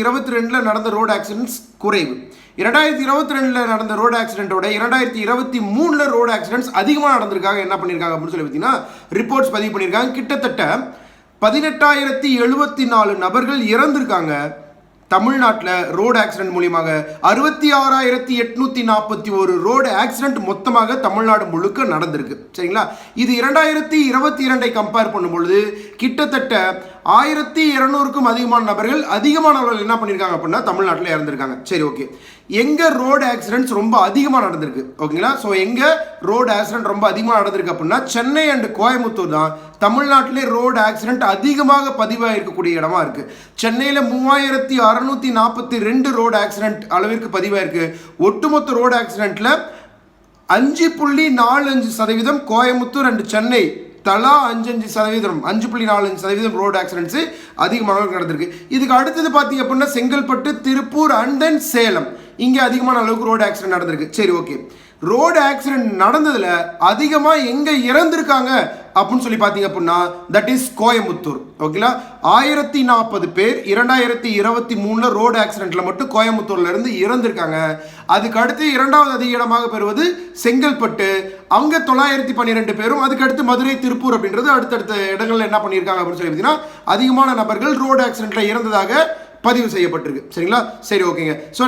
2022 நடந்த road accidents குறைவு. 2022 நடந்த ரோடு ஆக்சிடென்ட்டோட 2023 ரோடு ஆக்சிடென்ட்ஸ் அதிகமாக நடந்திருக்காங்க. என்ன பண்ணியிருக்காங்க அப்படின்னு சொல்லி பார்த்தீங்கன்னா ரிப்போர்ட்ஸ் பதிவு பண்ணியிருக்காங்க. கிட்டத்தட்ட 18,074 நபர்கள் இறந்திருக்காங்க. தமிழ்நாட்டில் ரோடு ஆக்சிடென்ட் மூலியமாக 66,841 ரோடு ஆக்சிடென்ட் மொத்தமாக தமிழ்நாடு முழுக்க நடந்திருக்கு. சரிங்களா? இது 2022 கம்பேர் பண்ணும்பொழுது கிட்டத்தட்ட 1,200க்கும் அதிகமானவர்கள் என்ன பண்ணியிருக்காங்க அப்படின்னா தமிழ்நாட்டில் இறந்துருக்காங்க. சரி, ஓகே. எங்கே ரோடு ஆக்சிடென்ட்ஸ் ரொம்ப அதிகமாக நடந்திருக்கு? ஓகேங்களா? ஸோ எங்கே ரோடு ஆக்சிடென்ட் ரொம்ப அதிகமாக நடந்திருக்கு அப்படின்னா சென்னை அண்ட் கோயம்புத்தூர் தான் தமிழ்நாட்டிலே ரோடு ஆக்சிடென்ட் அதிகமாக பதிவாக இருக்கக்கூடிய இடமா இருக்கு. சென்னையில் 3,642 ரோடு ஆக்சிடென்ட் அளவிற்கு பதிவாயிருக்கு. ஒட்டுமொத்த ரோடு ஆக்சிடென்ட்ல 5.45% கோயம்புத்தூர் அண்ட் சென்னை தலா 5.45% ரோடு ஆக்சிடென்ட்ஸ் அதிகமாக நடந்திருக்கு. இதுக்கு அடுத்தது பார்த்தீங்க அப்படின்னா செங்கல்பட்டு, திருப்பூர் அண்ட் தென் சேலம், இங்கே அதிகமான அளவுக்கு ரோடு ஆக்சிடென்ட் நடந்திருக்கு. சரி, ஓகே. ரோடு ஆக்சிடென்ட் நடந்ததுல அதிகமாக எங்கே இறந்திருக்காங்க அப்படின்னு சொல்லி பார்த்தீங்க அப்படின்னா தட் இஸ் கோயம்புத்தூர். ஓகேங்களா? 1040 பேர் 2023 ரோடு ஆக்சிடென்ட்ல மட்டும் கோயம்புத்தூர்ல இருந்து இறந்திருக்காங்க. அதுக்கு அடுத்து இரண்டாவது அதிக இடமாக பெறுவது செங்கல்பட்டு, அங்கே 912 பேரும். அதுக்கு அடுத்து மதுரை, திருப்பூர் அப்படின்றது அடுத்தடுத்த இடங்கள்ல என்ன பண்ணியிருக்காங்க அப்படின்னு சொல்லி பார்த்தீங்கன்னா அதிகமான நபர்கள் ரோடு ஆக்சிடென்ட்ல இறந்ததாக பதிவு செய்யப்பட்டிருக்கு. சரிங்களா? சரி, ஓகேங்க. ஸோ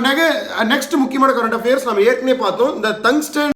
நெக்ஸ்ட் முக்கியமான கரண்ட் அஃபேர்ஸ் நம்ம ஏற்கனவே பார்த்தோம். இந்த டங்ஸ்டன்